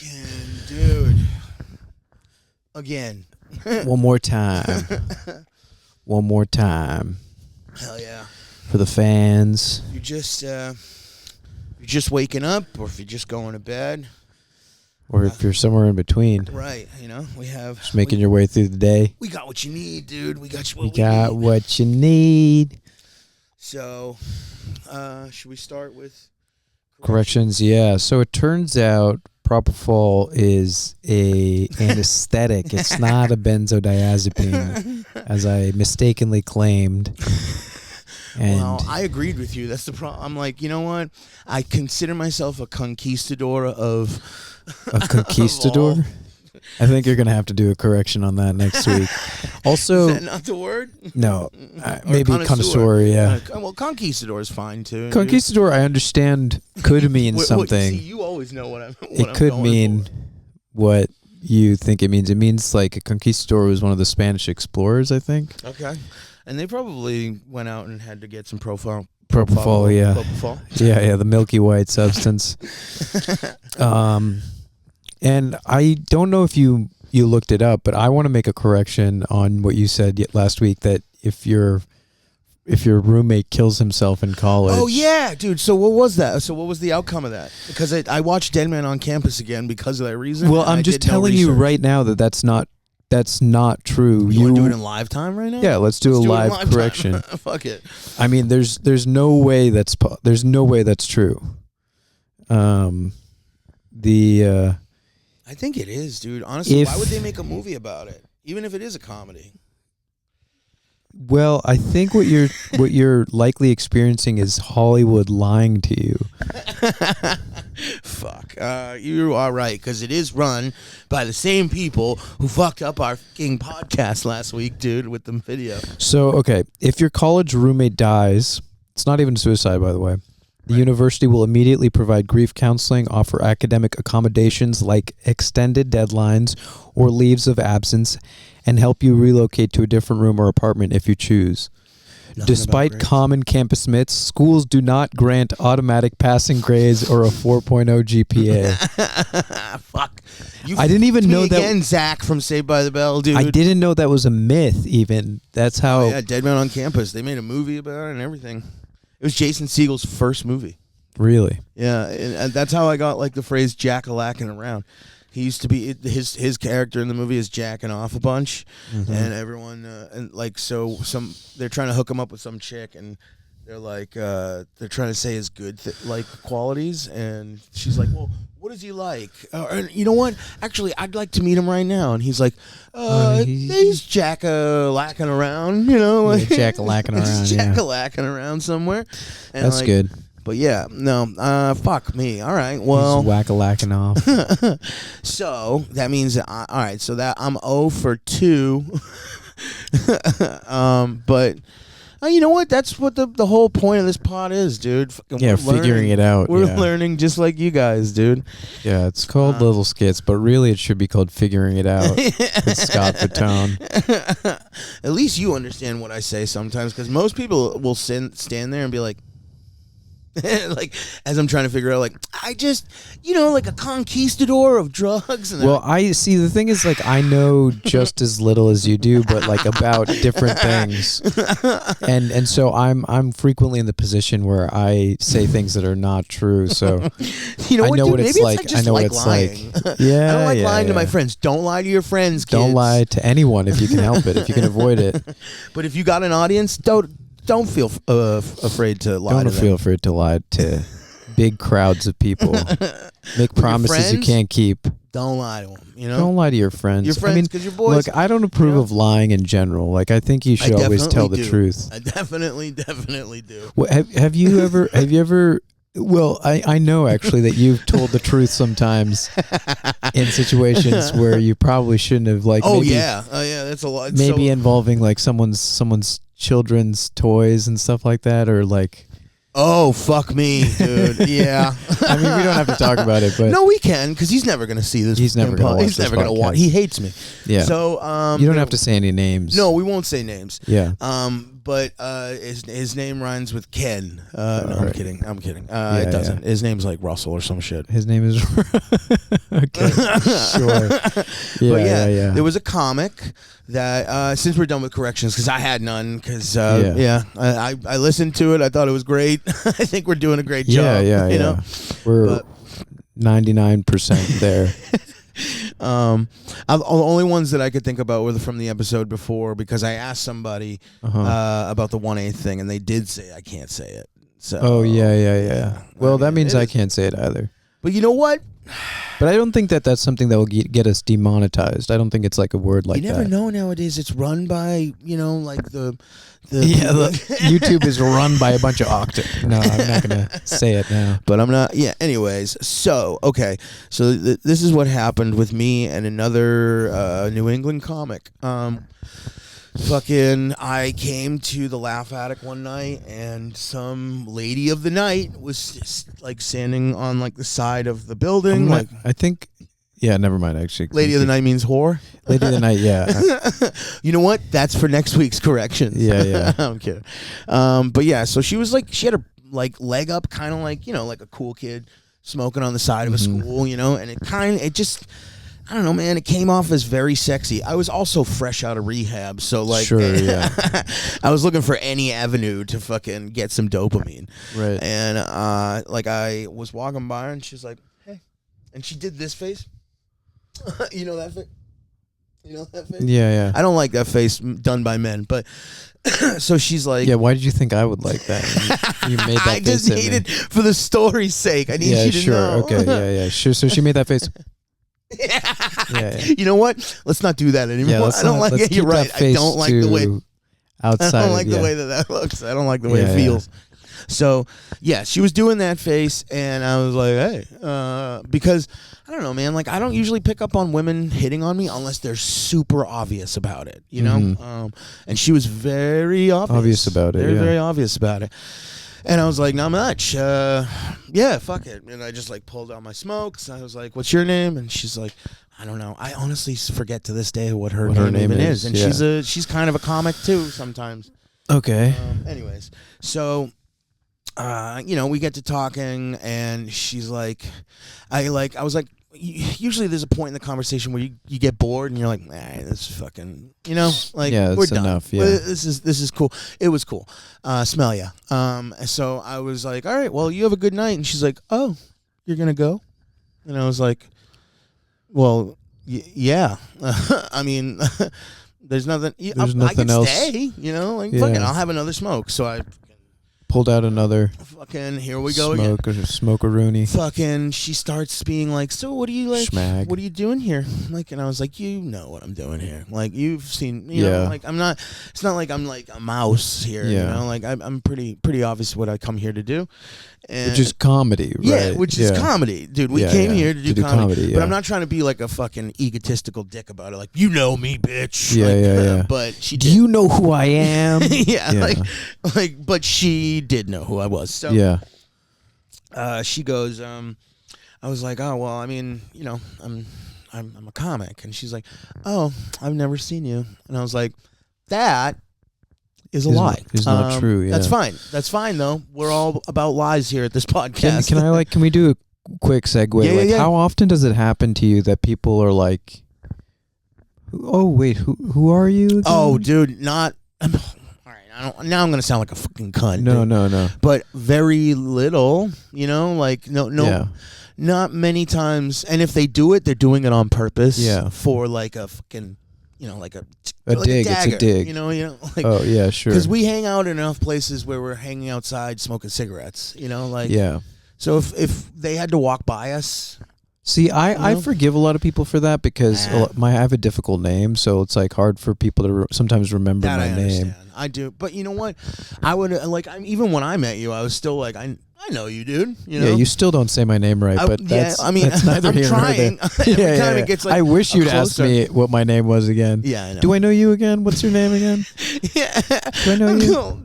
Fucking dude. Again. One more time. One more time. Hell yeah. For the fans. You're just waking up, or if you're just going to bed. Or if you're somewhere in between. Right, we have... Just making your way through the day. We got what you need, dude. We got what you need. So, should we start with... Corrections, yeah. So it turns out propofol is an anesthetic. It's not a benzodiazepine, as I mistakenly claimed. And well, I agreed with you. That's the problem. I'm like, you know what? I consider myself a conquistador of... A conquistador? I think you're going to have to do a correction on that next week. Also, is that not the word? No. Maybe connoisseur, yeah. Well, conquistador is fine, too. Conquistador, I understand, could mean something. See, you always know what I'm It could mean what you think it means. It means like a conquistador was one of the Spanish explorers, I think. Okay. And they probably went out and had to get some propofol, yeah. Propofol. Yeah, the milky white substance. And I don't know if you looked it up, but I want to make a correction on what you said last week, that if your roommate kills himself in college. Oh, yeah, dude. So what was that? So what was the outcome of that? Because I watched Dead Man on Campus again because of that reason. Well, I'm just telling you right now that that's not true. You want to do it in live time right now? Yeah, let's do a live correction. Fuck it. I mean, there's no way that's true. I think it is, dude. Honestly, why would they make a movie about it, even if it is a comedy? Well, I think what you're likely experiencing is Hollywood lying to you. Fuck. You are right, because it is run by the same people who fucked up our fucking podcast last week, dude, with the video. So, okay, if your college roommate dies, it's not even suicide, by the way. The university will immediately provide grief counseling, offer academic accommodations like extended deadlines or leaves of absence, and help you relocate to a different room or apartment if you choose. Despite common campus myths, schools do not grant automatic passing grades or a 4.0 GPA. Fuck. I didn't even know that. Again, Zach from Saved by the Bell, dude. I didn't know that was a myth, even. That's how... Oh, yeah, Dead Man on Campus. They made a movie about it and everything. It was Jason Segel's first movie. Really? Yeah, and that's how I got like the phrase jack-a-lacking around. He used to be his character in the movie is jacking off a bunch, and everyone and like they're trying to hook him up with some chick, and they're like they're trying to say his good qualities, and she's like, well, what is he like? And you know what? Actually, I'd like to meet him right now. And he's like, he's jack-a-lacking around, like, jack-a-lacking around, he's jack-a-lacking around somewhere. And that's good. But yeah, no, fuck me. All right, well, he's whack-a-lacking off. So that means, all right, so that I'm 0 for 2. But you know what? That's what the whole point of this pod is, dude. Yeah, figuring it out. We're learning just like you guys, dude. Yeah, it's called Little Skits, but really it should be called Figuring It Out with Scott Fatone. At least you understand what I say sometimes, because most people will stand there and be like, like, as I'm trying to figure out, like, I just, like a conquistador of drugs. And well, I see, the thing is, like, I know just as little as you do, but like about different things, and so I'm frequently in the position where I say things that are not true. So you know I know dude, what it's maybe like. It's like I know like what it's lying. like. Yeah, I don't like lying to yeah. my friends. Don't lie to your friends, kids. Don't lie to anyone if you can help it. If you can avoid it. But if you got an audience, don't feel afraid to lie to them. Don't feel afraid to lie to big crowds of people. Make promises you can't keep. Don't lie to them, Don't lie to your friends. Your friends, because your boys. Look, I don't approve of lying in general. Like, I think you should always tell the truth. I definitely do. Well, have you ever... Well, I know, actually, that you've told the truth sometimes in situations where you probably shouldn't have, like... Oh, yeah, that's a lot. Maybe involving, like, someone's children's toys and stuff like that, or, like... Oh, fuck me, dude. Yeah. I mean, we don't have to talk about it, but... No, we can, because he's never going to see this. He's never going to watch this podcast. He hates me. Yeah. So, you don't have to say any names. No, we won't say names. Yeah. but his name rhymes with Ken. No, I'm right. kidding. It doesn't. His name's like Russell or some shit. His name is okay. Sure. But there was a comic that since we're done with corrections, because I had none, because I listened to it. I thought it was great. I think we're doing a great job. You know? We're 99% there. The only ones that I could think about were from the episode before, because I asked somebody about the 1/8 thing, and they did say I can't say it. So yeah. Well, that means I can't say it either. But you know what? But I don't think that that's something that will get us demonetized. I don't think it's like a word like that. You never know nowadays. It's run by, like the YouTube is run by a bunch of octave. No, I'm not going to say it now. But I'm not. Yeah, anyways. So, okay. So this is what happened with me and another New England comic. I came to the Laugh Attic one night, and some lady of the night was just, like, standing on, like, the side of the building. I think, never mind, actually. Lady of the night means whore? Lady of the night, yeah. You know what? That's for next week's corrections. Yeah. I'm kidding. But yeah, so she was like, she had her, like, leg up, kind of like, like a cool kid smoking on the side of a school, and it just... I don't know, man. It came off as very sexy. I was also fresh out of rehab, so like, sure, yeah. I was looking for any avenue to fucking get some dopamine. Right. And I was walking by her, and she's like, "Hey," and she did this face. You know that face? You know that face? Yeah. I don't like that face done by men, but so she's like, "Yeah, why did you think I would like that? You made that I face." just needed for the story's sake. I need you to know. Okay, yeah, sure. So she made that face. Yeah. You know what? Let's not do that anymore. Yeah, I don't like it. You're right. I don't like the way outside. I don't like the way that looks. I don't like the way it feels. So yeah, she was doing that face, and I was like, hey, because I don't know, man. Like, I don't usually pick up on women hitting on me unless they're super obvious about it, you know. And she was very obvious about it. Very obvious about it. And I was like, not much. Yeah, fuck it. And I just, like, pulled out my smokes. I was like, what's your name? And she's like, I don't know. I honestly forget to this day what her name even is. And she's kind of a comic too sometimes. Okay. Anyways, so we get to talking, and she's like, I was like, usually there's a point in the conversation where you get bored and you're like, this is fucking, we're done. Enough, yeah. This is cool. It was cool. Smell ya. So I was like, all right, well, you have a good night. And she's like, oh, you're gonna go? And I was like, well, yeah. I mean, there's nothing. I can else. Stay. Fucking, I'll have another smoke. So I pulled out another fucking, here we go again. Smoke-a-rooney. Fucking, she starts being like, so what are you like? Schmag. What are you doing here? Like, and I was like, you know what I'm doing here. Like, you've seen, you know, like, I'm not. It's not like I'm like a mouse here. You know, like I'm pretty obvious what I come here to do. And which is comedy, right? Yeah, which is comedy, dude. We came here to do comedy, but yeah. I'm not trying to be like a fucking egotistical dick about it. Like, you know me, bitch. Yeah. But she do did. you know who I am? like, but she did know who I was. So she goes, I was like, oh well, I mean, you know, I'm a comic, and she's like, oh, I've never seen you, and I was like, that is a lie. It's not true. Yeah. That's fine though. We're all about lies here at this podcast. Can we do a quick segue? Yeah. How often does it happen to you that people are like, oh wait, who are you again? Oh, dude, not. All right, now I'm gonna sound like a fucking cunt. No. But very little, you know, like no, not many times. And if they do it, they're doing it on purpose. Yeah. For like a fucking, you know, like a dig. Dagger, it's a dig. You know. Like, oh yeah, sure. Because we hang out in enough places where we're hanging outside smoking cigarettes. You know, like So if they had to walk by us. See, I forgive a lot of people for that because I have a difficult name, so it's like hard for people to sometimes remember that my name. I do, but you know what? I would even when I met you, I was still like, I know you, dude. You know? Yeah, you still don't say my name right, but that's neither I'm here trying. nor there. It gets like I wish you'd ask me what my name was again. Yeah, I know. Do I know you again? What's your name again? Yeah, do I know you?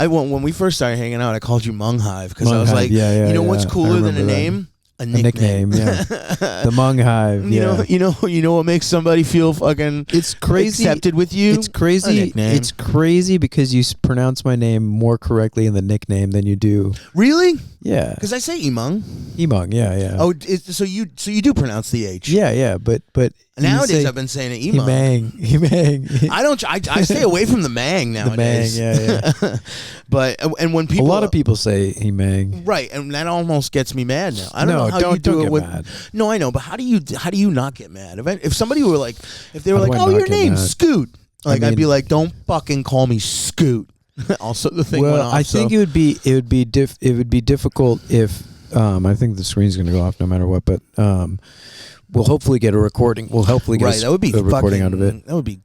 When we first started hanging out, I called you Mung Hive because I was like, you know what's cooler than a name? A nickname, yeah. The Hmong Hive, yeah. You know what makes somebody feel fucking it's crazy accepted with you? It's crazy. It's crazy because you pronounce my name more correctly in the nickname than you do. Really? Yeah. Because I say Hmong. Hmong, yeah. Oh, so you do pronounce the H? Yeah, but nowadays I've been saying it Hmong. I don't. I stay away from the mang nowadays. The mang, yeah. But and when people, a lot of people say Hmong, right, and that almost gets me mad now. I don't know how you do it with. Mad. No, I know, but how do you not get mad? If somebody were like, if they were like, oh, your name's Scoot, like I'd be like, don't fucking call me Scoot. Also, the thing went off. I think it would be difficult if I think the screen's going to go off no matter what, but we'll hopefully get a recording. We'll hopefully get that would be a recording out of it. That would be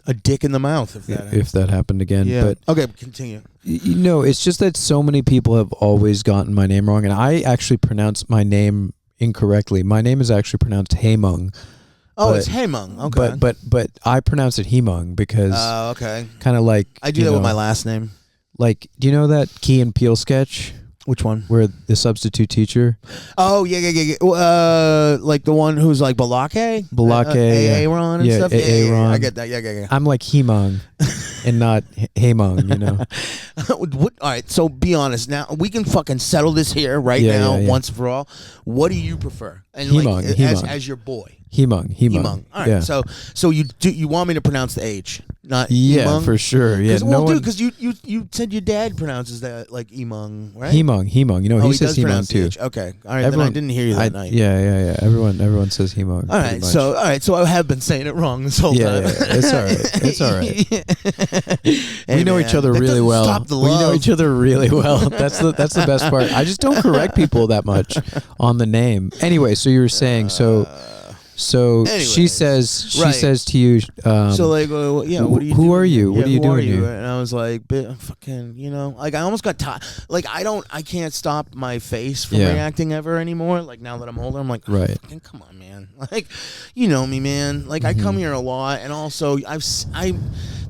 a dick in the mouth if that happened again. Yeah. But okay, continue. It's just that so many people have always gotten my name wrong, and I actually pronounce my name incorrectly. My name is actually pronounced Haemung. Oh, it's Haemung. Okay. But I pronounce it Hemung because okay. Kind of like I do that with my last name. Like, do you know that Key and Peele sketch? Which one? Where the substitute teacher. Oh yeah. Like the one who's like Balake, Aaron and stuff. Aaron. I get that. Yeah. I'm like Hemung, and not Haemung. You know. All right. So be honest. Now we can fucking settle this here right now, once for all. What do you prefer? And Hemung, like Hemung. as your boy. Hemung. All right. So you want me to pronounce the H, not Hemung? For sure. Yeah. Because you said your dad pronounces that like Hemung, right? Hemung. You know, he says Hemung too. Okay. All right. Then I didn't hear you that night. Yeah. Everyone says Hemung. All right. So I have been saying it wrong this whole time. Yeah. It's all right. We know each other really well. Stop the love. We know each other really well. That's the best part. I just don't correct people that much on the name. Anyway, so you were saying So she says to you. So like, what do you? Who are you? What are you doing here? And I was like, fucking, like I almost got tired. Like I can't stop my face from reacting ever anymore. Like now that I'm older, I'm like, fucking come on, man. Like, you know me, man. Like I come here a lot, and also this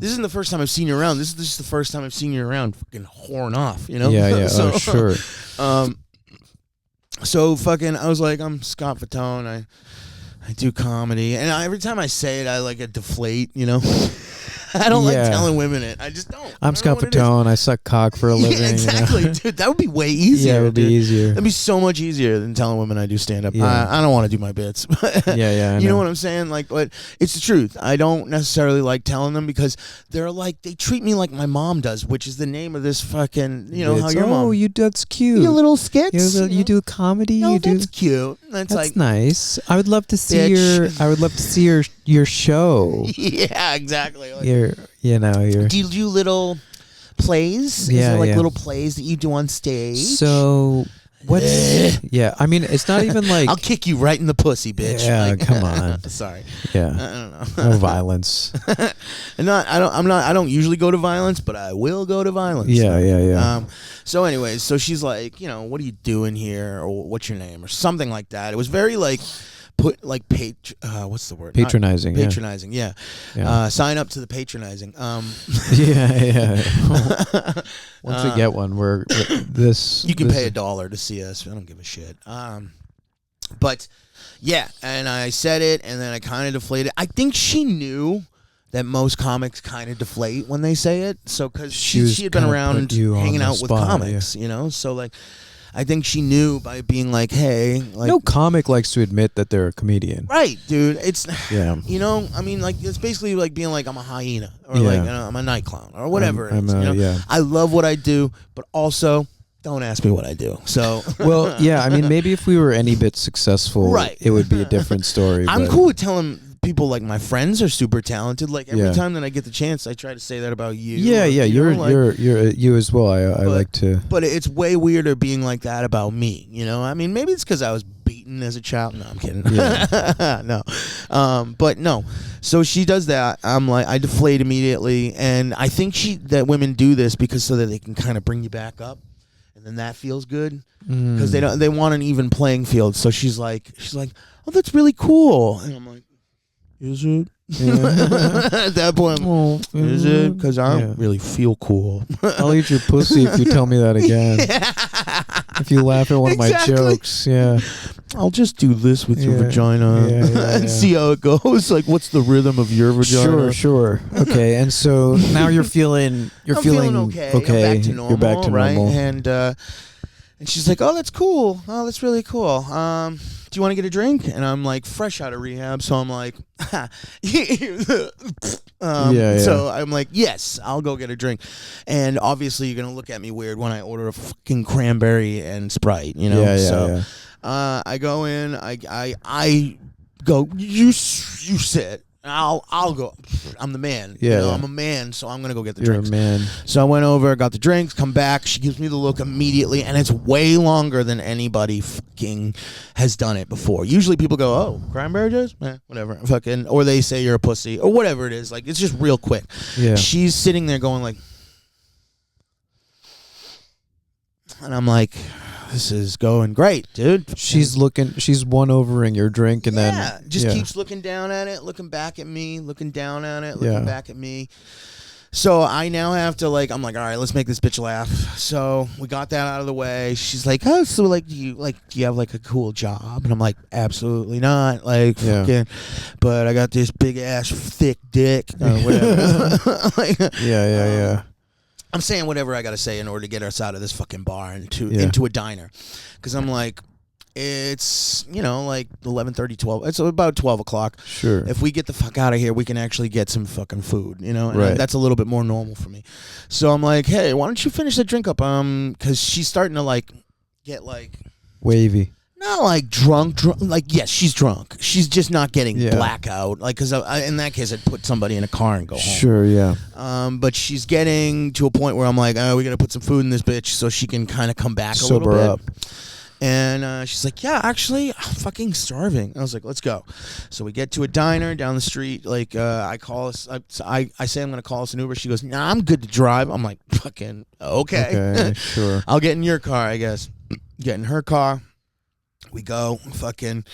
isn't the first time I've seen you around. This is just the first time I've seen you around. Fucking whoring off, Yeah. So, sure. So fucking, I was like, I'm Scott Fatone. I do comedy, and every time I say it, I like a deflate, I don't like telling women it. I just don't. I'm Scott Fatone. I suck cock for a living. Yeah, exactly, dude. That would be way easier. Yeah, it would be easier. That'd be so much easier than telling women I do stand up. Yeah. I don't want to do my bits. Yeah. You know what I'm saying? Like, but it's the truth. I don't necessarily like telling them because they're like they treat me like my mom does, which is the name of this fucking. How your mom? Oh, that's cute. Your little skits. You do comedy. No, that's cute. That's like nice. I would love to see your show. Yeah, exactly. Like, your. Do you do little plays? Yeah, Is there like little plays that you do on stage? So what's I mean, it's not even like I'll kick you right in the pussy, bitch. Yeah, like, come on. Sorry. Yeah. I don't know. No violence. I don't usually go to violence, but I will go to violence. Yeah. So anyways, so she's like, what are you doing here, or what's your name, or something like that. It was very like. What's the word? Patronizing. Patronizing, yeah. Sign up to the patronizing. Yeah. Once we get one, we're this. You can pay $1 to see us. I don't give a shit. But yeah, and I said it, and then I kind of deflated. I think she knew that most comics kind of deflate when they say it. So because she had been around hanging out with comics, So like. I think she knew by being like, hey. Like, no comic likes to admit that they're a comedian. Right, dude. It's, yeah. I mean, like, it's basically like being like, I'm a hyena. Or like, I'm a night clown. Or whatever it is. Yeah. I love what I do, but also, don't ask me what I do. So. Well, yeah. I mean, maybe if we were any bit successful, it would be a different story. I'm cool with telling people like my friends are super talented. Like every time that I get the chance, I try to say that about you. Yeah, you're you as well. I like to. But it's way weirder being like that about me. I mean, maybe it's because I was beaten as a child. No, I'm kidding. Yeah. No, but no. So she does that. I'm like, I deflate immediately, and I think that women do this because so that they can kind of bring you back up, and then that feels good because they want an even playing field. So she's like, oh, that's really cool, and I'm like. Is it? Yeah. At that point, is it? Because I don't really feel cool. I'll eat your pussy if you tell me that again. If you laugh at one of my jokes, yeah. I'll just do this with your vagina and see how it goes. Like, what's the rhythm of your vagina? Sure. Okay, and so now you're feeling okay. I'm back to normal, you're back to right? normal. And she's like, "Oh, that's cool. Oh, that's really cool. Do you want to get a drink?" And I'm like, fresh out of rehab, so I'm like, So I'm like, yes, I'll go get a drink. And obviously, you're gonna look at me weird when I order a fucking cranberry and Sprite, you know. I go in. I go. You sit. I'll go. I'm the man. Yeah, you know, I'm a man, so I'm gonna go get the You're drinks. a man. So I went over, got the drinks, come back. She gives me the look immediately, and it's way longer than anybody fucking has done it before. Usually people go, "Oh, cranberry juice, whatever," fucking, or they say you're a pussy, or whatever it is. Like, it's just real quick. Yeah. She's sitting there going like, and I'm like, this is going great, dude. She's one-overing your drink, and then just keeps looking down at it, looking back at me, looking down at it, looking back at me. So I now have to, like, I'm like, all right, let's make this bitch laugh. So we got that out of the way. She's like, oh, so like, do you have like a cool job? And I'm like, absolutely not. Like, fucking, but I got this big ass thick dick, whatever. Like, yeah. I'm saying whatever I got to say in order to get us out of this fucking bar into a diner. Because I'm like, it's, like 11:30, 12. It's about 12 o'clock. Sure. If we get the fuck out of here, we can actually get some fucking food, And right. that's a little bit more normal for me. So I'm like, hey, why don't you finish the drink up? Because she's starting to, like, get, like... wavy. Not like drunk. Like, yes, she's drunk. She's just not getting blackout. Like, because in that case, I'd put somebody in a car and go home. Sure, yeah. But she's getting to a point where I'm like, oh, we got to put some food in this bitch so she can kind of come back a little bit. Sober up. And she's like, yeah, actually, I'm fucking starving. I was like, let's go. So we get to a diner down the street. Like, I call us. I say I'm going to call us an Uber. She goes, nah, I'm good to drive. I'm like, fucking, okay. Sure. I'll get in your car, I guess. Get in her car. We go, fucking,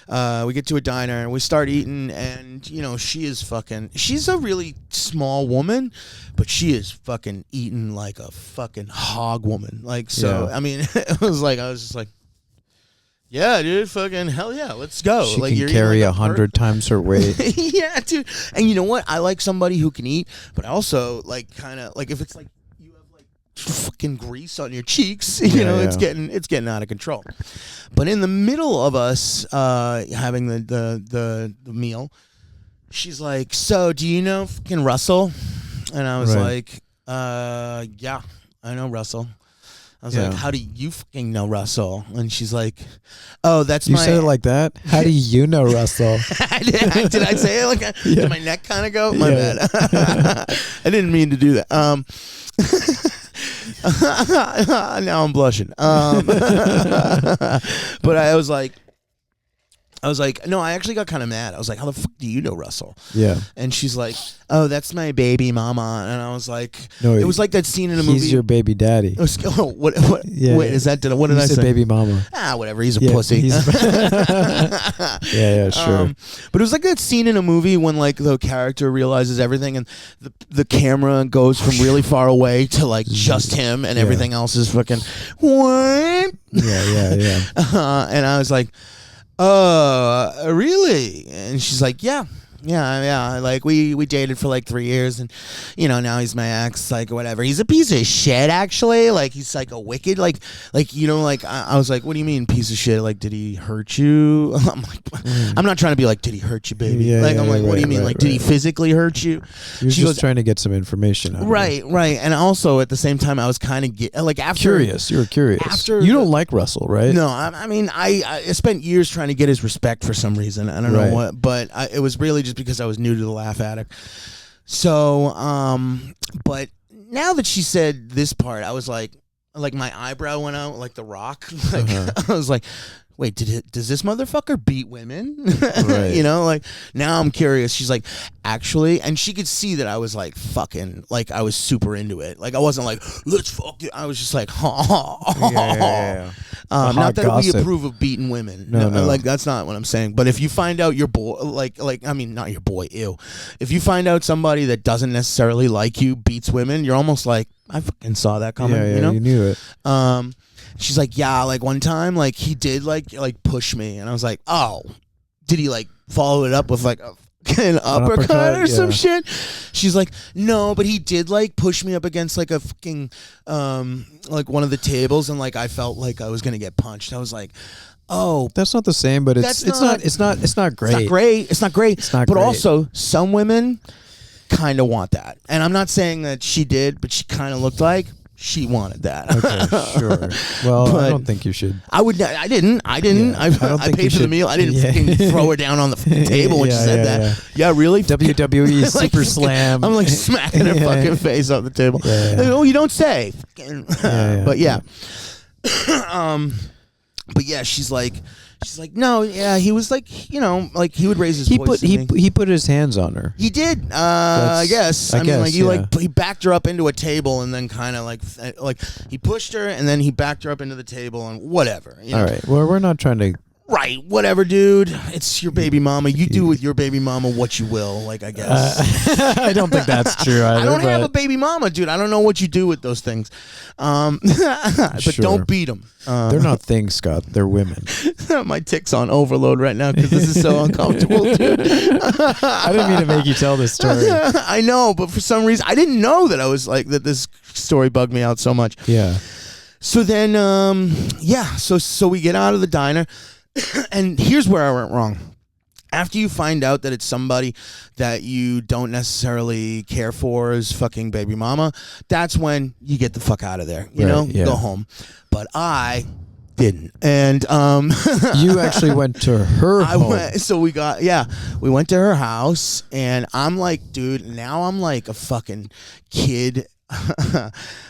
we get to a diner and we start eating, and she's a really small woman, but she is fucking eating like a fucking hog woman. Like, so, I mean, I was just like, yeah, dude, fucking hell yeah, let's go. She like, can carry 100 times her weight. Yeah, dude. And you know what? I like somebody who can eat, but I also like kind of like if it's like you have like fucking grease on your cheeks, it's getting out of control. But in the middle of us having the meal, she's like, "So, do you know fucking Russell?" And I was like, "Yeah, I know Russell." I was like, how do you fucking know Russell? And she's like, oh, that's You said it like that? How do you know Russell? Did I say it like that? Did my neck kind of go? My bad. I didn't mean to do that. Now I'm blushing. But I was like, no, I actually got kind of mad. I was like, how the fuck do you know Russell? Yeah. And she's like, oh, that's my baby mama. And I was like, no, it was like that scene in a movie. He's your baby daddy. What wait, is that, what did I say? baby mama. Whatever. He's a pussy. Yeah, sure. But it was like that scene in a movie when like the character realizes everything and the camera goes from really far away to like just him and everything else is fucking, what? Yeah. And I was like, really? And she's like, yeah. Like we dated for like 3 years, and now he's my ex. Like whatever. He's a piece of shit. Actually, like he's like a wicked. Like I was like, what do you mean piece of shit? Like, did he hurt you? I'm like, I'm not trying to be like, did he hurt you, baby? I'm like, what do you mean? Like, did he physically hurt you? You're just trying to get some information out of right. And also at the same time, I was kind of curious. You were curious. You don't like Russell, right? No, I mean, I spent years trying to get his respect for some reason. I don't know what, but it was really just because I was new to the Laugh Addict. So, but now that she said this part, I was like my eyebrow went out like The Rock. Like I was like, wait, does this motherfucker beat women? Right. Like now I'm curious. She's like, actually, and she could see that I was like fucking, like I was super into it. Like I wasn't like, let's fuck it. I was just like, yeah. Not that gossip. we approve of beating women. No. Like that's not what I'm saying. But if you find out your boy, I mean, not your boy, ew. If you find out somebody that doesn't necessarily like you beats women, you're almost like, I fucking saw that coming. Yeah, you knew it. She's like, yeah, like one time, like he did like push me, and I was like, oh, did he like follow it up with like an uppercut or some shit? She's like, no, but he did like push me up against like a fucking like one of the tables, and like I felt like I was gonna get punched. I was like, oh, that's not the same, but it's not great. It's not great. It's not great. But also, some women kind of want that, and I'm not saying that she did, but she kind of looked like she wanted that. Okay, sure. Well, I don't think you should. I would. I didn't. Yeah, I paid for the meal. I didn't fucking throw her down on the table when she said that. Yeah, really? WWE like, Super Slam. I'm like smacking her fucking face on the table. Like, oh, you don't say. But yeah. But yeah, she's like, no, yeah, he was like, you know, like he would raise his voice. He put his hands on her. He did, I guess. I mean, like he backed her up into a table, and then kind of like he pushed her, and then he backed her up into the table, and whatever. You know? All right. Well, we're not trying to. Right, whatever, dude. It's your baby mama. You do with your baby mama what you will, like, I guess. I don't think that's true either. I don't have a baby mama, dude. I don't know what you do with those things. But don't beat them. They're not things, Scott. They're women. My tick's on overload right now because this is so uncomfortable, dude. I didn't mean to make you tell this story. I know, but for some reason, I didn't know that I was like, that this story bugged me out so much. Yeah. So then, so we get out of the diner. And here's where I went wrong. After you find out that it's somebody that you don't necessarily care for as fucking baby mama, that's when you get the fuck out of there. You know, go home. But I didn't. And you actually went to her home. We went to her house, and I'm like, dude, now I'm like a fucking kid.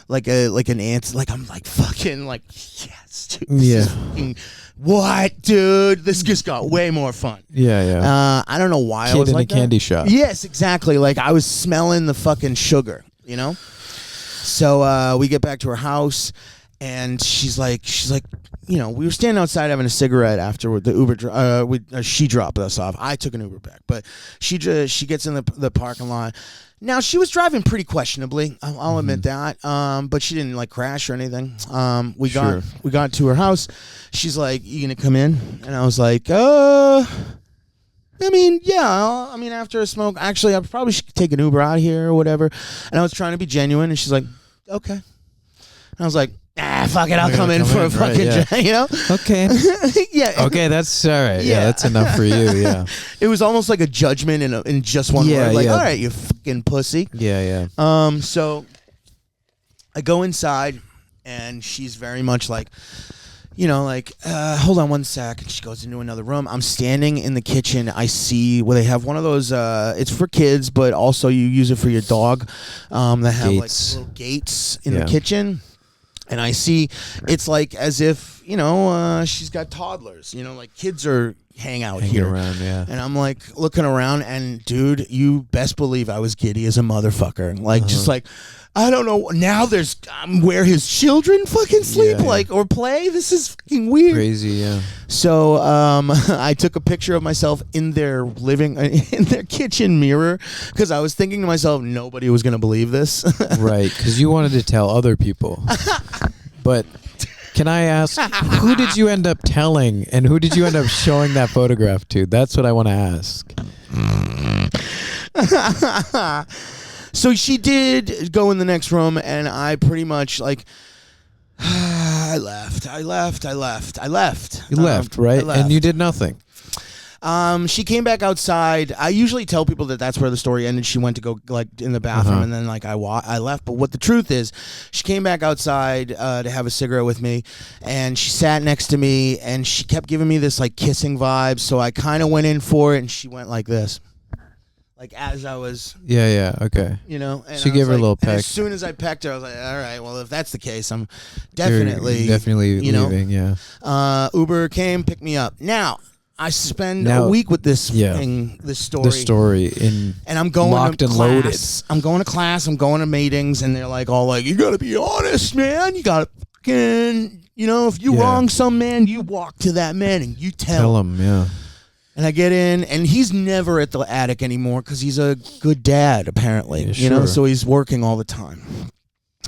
like an aunt, like I'm like fucking like, yes, dude. What, dude? This just got way more fun. Yeah. I don't know why Kid I was in like a candy shop. Yes, exactly. Like I was smelling the fucking sugar, you know? So we get back to her house, and she's like, you know, we were standing outside having a cigarette after the Uber. She dropped us off. I took an Uber back, but she gets in the parking lot. Now, she was driving pretty questionably. I'll admit that. But she didn't like crash or anything. We got to her house. She's like, "You gonna come in?" And I was like, I mean, yeah. I mean, after a smoke, actually, I probably should take an Uber out here or whatever. And I was trying to be genuine, and she's like, "Okay." And I was like, fuck it, I'll come in for a fucking, you know? Okay. Yeah. Okay, that's all right. Yeah, that's enough for you, yeah. It was almost like a judgment in just one word. Like, all right, you fucking pussy. Yeah. So I go inside, and she's very much like, you know, like, hold on one sec. And she goes into another room. I'm standing in the kitchen. I see where they have one of those, it's for kids, but also you use it for your dog. That have gates. like little gates in the kitchen. And I see it's like as if, you know, she's got toddlers, you know, like kids are hanging here. Around, yeah. And I'm like looking around, and dude, you best believe I was giddy as a motherfucker. Like, just like, I don't know. Now there's where his children fucking sleep, or play. This is fucking weird. Crazy, yeah. So I took a picture of myself in their kitchen mirror, because I was thinking to myself, nobody was gonna believe this. Right, because you wanted to tell other people. But can I ask, who did you end up telling, and who did you end up showing that photograph to? That's what I want to ask. So she did go in the next room, and I pretty much like, I left. You left, right? And you did nothing. She came back outside. I usually tell people that that's where the story ended. She went to go like in the bathroom, and then like I left. But what the truth is, she came back outside to have a cigarette with me, and she sat next to me, and she kept giving me this like kissing vibe. So I kind of went in for it, and she went like this. Like as I was, okay. You know, and she gave her a little peck. As soon as I pecked her, I was like, "All right, well, if that's the case, I'm definitely leaving." Yeah. Uber came, picked me up. Now I spend a week with this thing, this story. The story and I'm going locked to and class. loaded. I'm going to class. I'm going to meetings, and they're like, all like, "You got to be honest, man. You got to fucking, you know, if you wrong some man, you walk to that man and you tell him." Yeah. And I get in, and he's never at the attic anymore because he's a good dad, apparently. You know, so he's working all the time.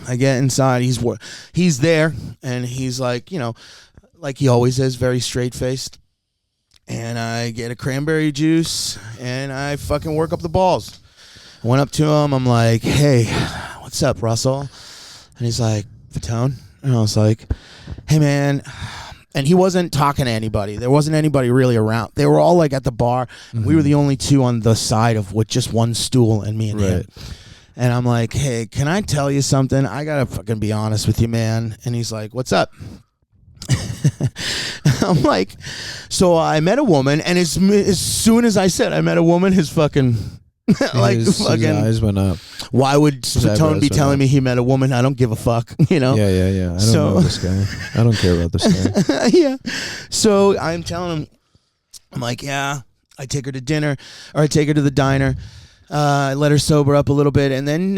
I get inside. He's there, and he's like, like he always is, very straight faced. And I get a cranberry juice, and I fucking work up the balls. I went up to him. I'm like, hey, what's up, Russell? And he's like, Fatone? And I was like, hey, man. And he wasn't talking to anybody. There wasn't anybody really around. They were all like at the bar. And we were the only two on the side of with just one stool and me and him. And I'm like, hey, can I tell you something? I got to fucking be honest with you, man. And he's like, what's up? I'm like, so I met a woman, and as soon as I said I met a woman, his fucking his eyes went up. Why would Fatone be telling me he met a woman? I don't give a fuck, Yeah. I don't know this guy. I don't care about this guy. Yeah. So I'm telling him, I'm like, yeah, I take her to dinner, or I take her to the diner. I let her sober up a little bit, and then,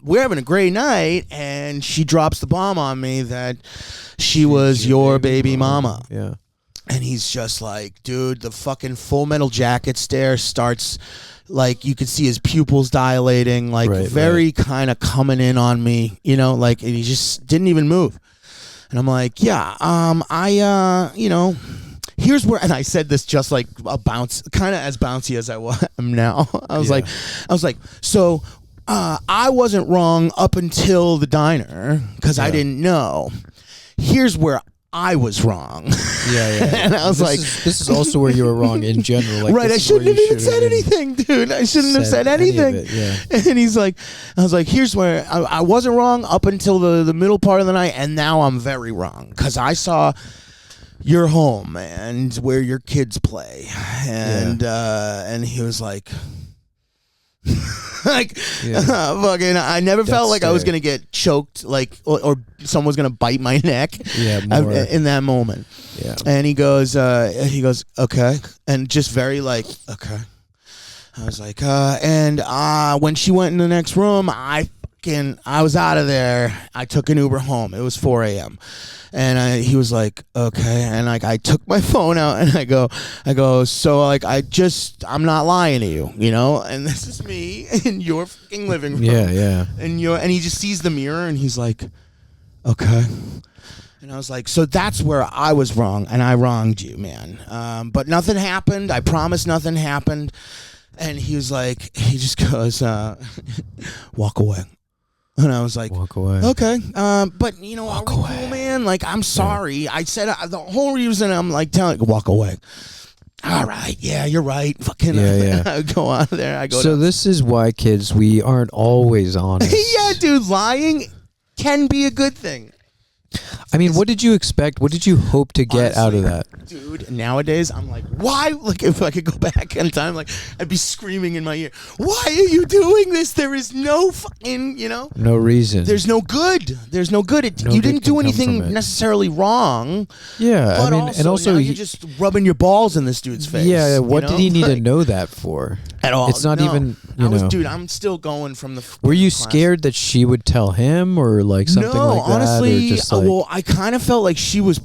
we're having a great night, and she drops the bomb on me that she was your baby mama. Yeah. And he's just like, dude, the fucking Full Metal Jacket stare starts, like, you could see his pupils dilating, like, very kind of coming in on me, like, and he just didn't even move. And I'm like, yeah, here's where, and I said this just like a bounce, kind of as bouncy as I am now. I was like, so I wasn't wrong up until the diner because I didn't know. Here's where I was wrong. Yeah. And I was this is also where you were wrong in general. Like, right, I shouldn't have even said anything, dude. I shouldn't have said anything. And he's like, I was like, here's where I wasn't wrong up until the middle part of the night, and now I'm very wrong because I saw your home and where your kids play, and he was like, fucking, I never felt like I was gonna get choked, like, or someone was gonna bite my neck. In that moment. Yeah. And he goes, okay, and just very like, okay. I was like, and when she went in the next room, I was out of there. I took an Uber home. It was 4 a.m. And he was like, okay. And like, I took my phone out and I go, so like, I'm not lying to you, and this is me in your fucking living room. Yeah. And he just sees the mirror and he's like, okay. And I was like, so that's where I was wrong, and I wronged you, man. But nothing happened. I promise nothing happened. And he was like, he just goes, walk away. And I was like, walk away. Okay. But, walk away. Cool, man? Like, I'm sorry. Yeah. I said the whole reason I'm like telling, walk away. All right. Yeah, you're right. Fucking I go out of there. So this is why, kids, we aren't always honest. Yeah, dude. Lying can be a good thing. I mean, what did you expect? What did you hope to get out of that? Dude, nowadays, I'm like, why? Like, if I could go back in time, like, I'd be screaming in my ear, why are you doing this? There is no fucking, No reason. There's no good. There's no good. You didn't do anything necessarily wrong. Yeah, but and also you're just rubbing your balls in this dude's face. Yeah, what did he need to know that for? At all. It's not even, Dude, I'm still going from the Were you scared that she would tell him or like something like that? No, honestly, or just like, well, I kind of felt like she was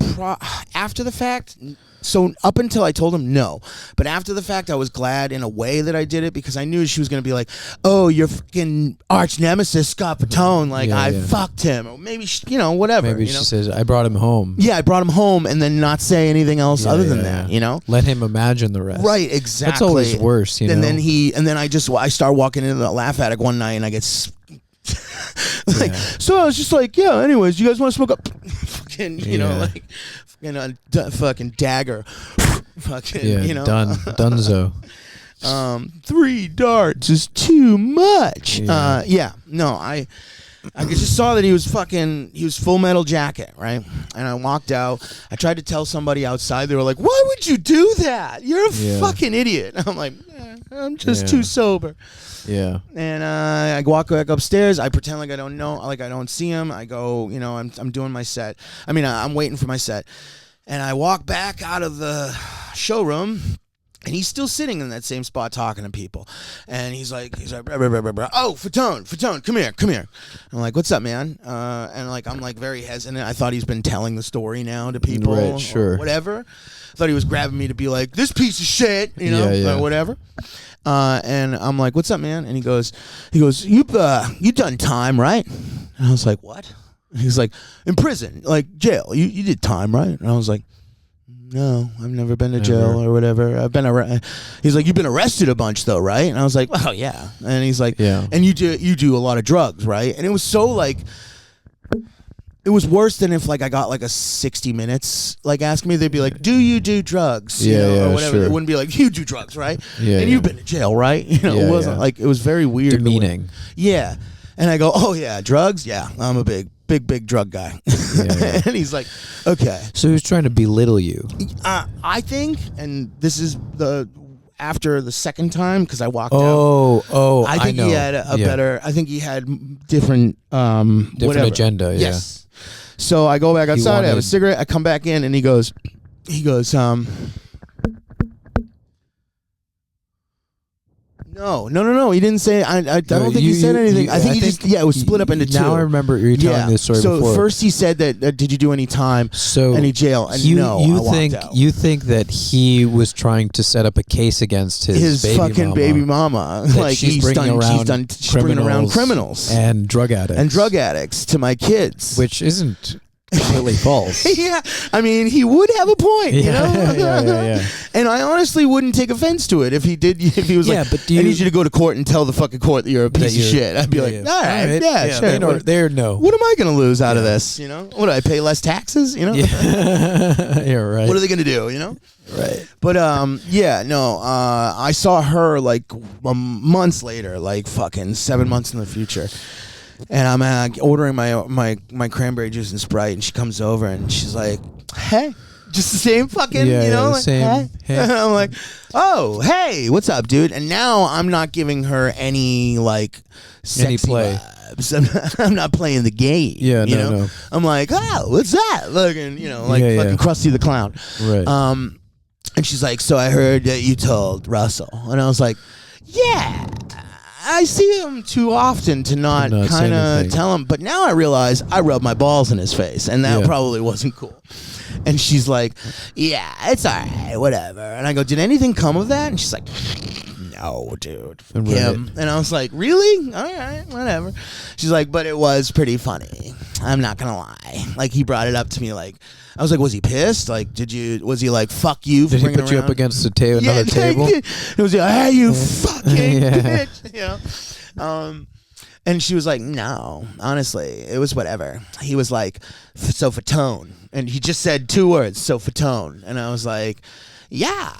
after the fact. So up until I told him no, but after the fact, I was glad in a way that I did it because I knew she was going to be like, "Oh, your fucking arch nemesis Scott Fatone, like I fucked him," or maybe whatever. Maybe she says, "I brought him home." Yeah, I brought him home, and then not say anything else other than that. Let him imagine the rest. Right, exactly. That's always worse. And then I start walking into the Laugh Attic one night, and I get. So I was just like, yeah. Anyways, you guys want to smoke up? Fucking, fucking dagger. Fucking, Dunzo. 3 darts is too much. I just saw that he was Full Metal Jacket, right? And I walked out. I tried to tell somebody outside. They were like, why would you do that? You're a fucking idiot. I'm like, I'm just too sober. Yeah. And I walk back upstairs. I pretend like I don't know, like I don't see him. I go, I'm doing my set. I mean, I'm waiting for my set. And I walk back out of the showroom. And he's still sitting in that same spot talking to people. And he's like, blah, blah, blah, blah, blah. Oh, Fatone, come here. I'm like, what's up, man? And like, I'm like very hesitant. I thought he's been telling the story now to people. Right, sure. Or whatever. I thought he was grabbing me to be like, this piece of shit, or whatever. And I'm like, what's up, man? And he goes, you done time, right? And I was like, what? And he's like, in prison, like jail. You did time, right? And I was like, no, I've never been to jail or whatever. I've been He's like, you've been arrested a bunch though, right? And I was like, well, yeah. And he's like, yeah. And you do a lot of drugs, right? And it was so like, it was worse than if like I got like a 60 Minutes like ask me. They'd be like, do you do drugs? Or whatever. Sure. It wouldn't be like, you do drugs, right? Yeah. And you've been to jail, right? It wasn't like, it was very weird. Demeaning. Yeah. And I go, oh yeah, drugs? Yeah, I'm a big drug guy. And he's like, okay. So he was trying to belittle you. I think, and this is after the second time, because I walked out. I think he had a better, I think he had different agenda, yeah. Yes. So I go back outside, I have a cigarette, I come back in, and he goes, No. He didn't say. I don't think he said anything. I think it was split up into two. Now I remember you telling this story before. So first he said that, did you do any time? Any jail? And I walked out. You think that he was trying to set up a case against his baby mama? Like she's bringing around criminals and drug addicts to my kids, which isn't completely false. Yeah, I mean, he would have a point, you know. Yeah. And I honestly wouldn't take offense to it if he was like, but I need you to go to court and tell the fucking court that you're a piece of shit. I'd be like, all right, sure. They're no. What am I going to lose out of this? You know, what do I pay less taxes? You know, you're right. What are they going to do? You know, right. But I saw her like months later, like fucking 7 months in the future. And I'm ordering my cranberry juice and Sprite, and she comes over and she's like, "Hey," just the same fucking, like, same. Hey. And I'm like, "Oh, hey, what's up, dude?" And now I'm not giving her any like sexy play. Vibes. I'm not playing the game. Yeah, you know? I'm like, "Oh, what's that?" Looking, fucking Krusty the Clown. Right. And she's like, "So I heard that you told Russell," and I was like, "Yeah." I see him too often to not kind of tell him, but now I realize I rubbed my balls in his face, and that probably wasn't cool. And she's like, "Yeah, it's all right, whatever." And I go, "Did anything come of that?" And she's like, "No, dude, him." And I was like, "Really? All right, whatever." She's like, "But it was pretty funny. I'm not gonna lie. Like he brought it up to me like." I was like, was he pissed? Like, was he like, fuck you for Did he put you up against the another table? It was like, hey, you fucking bitch. You know? And she was like, no, honestly, it was whatever. He was like, so Fatone. And he just said 2 words, so Fatone. And I was like, yeah,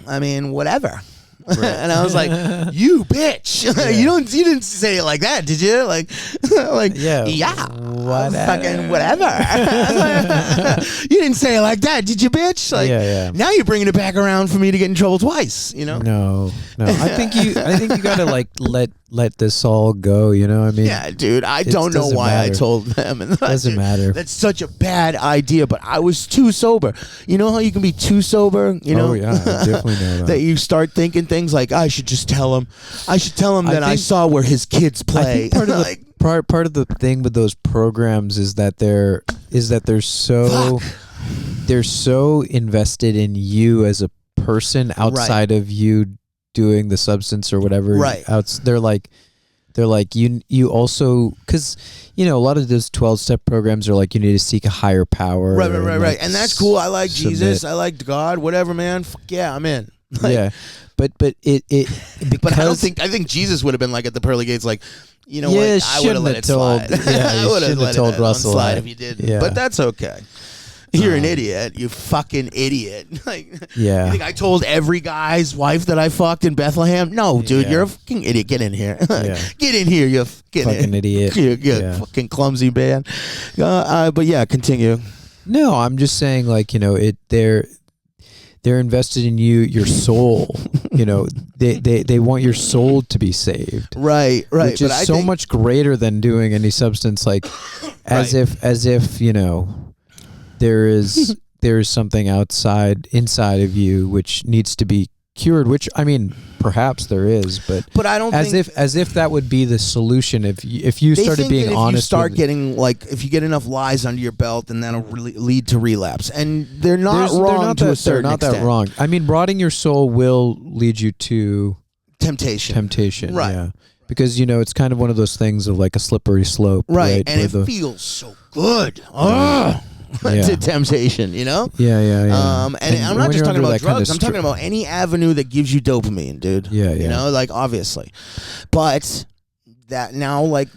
I mean, whatever. Right. And I was like, "You bitch! You didn't say it like that, did you? Like, fucking whatever. You didn't say it like that, did you, bitch? Like, now you're bringing it back around for me to get in trouble twice. You know? No. I think you gotta like let this all go. You know? I mean, yeah, dude. I don't know why I told them. And doesn't matter. That's such a bad idea. But I was too sober. You know how you can be too sober? You know? Oh yeah, I definitely know that. That you start thinking things like, I should just tell him. I should tell him that I saw where his kids play. Part of the thing with those programs is that they're so invested in you as a person outside of you doing the substance or whatever. Right. They're like you also, because a lot of those 12-step programs are like you need to seek a higher power. Right. And that's cool. I like Jesus. I like God. Whatever, man. Fuck yeah, I'm in. Yeah. But but I think Jesus would have been like at the pearly gates, like, you know what? I would have let it slide. Yeah, I would have let told Russell slide if you didn't. Yeah. But that's okay. You're an idiot. You fucking idiot. Like, yeah. You think I told every guy's wife that I fucked in Bethlehem? No, dude. You're a fucking idiot. Get in here. Get in here. You fucking idiot. You fucking clumsy man. But yeah, continue. No, I'm just saying, like, they're invested in you, your soul. They want your soul to be saved. Right. Which is so much greater than doing any substance. Like, as if there is something inside of you which needs to be cured, which I mean, perhaps there is, but I don't as think if that would be the solution. If you they started think being that if honest, you start with, getting like if you get enough lies under your belt, then that'll lead to relapse. And they're not they're wrong not to that, a certain they're not extent. that wrong. I mean, rotting your soul will lead you to Temptation, right? Yeah, because it's kind of one of those things of like a slippery slope, Right, and where it feels so good. To temptation, Yeah. And I'm not when just you're talking under about that kind drugs. of I'm talking about any avenue that gives you dopamine, dude. Yeah. You know, like obviously, but that now, like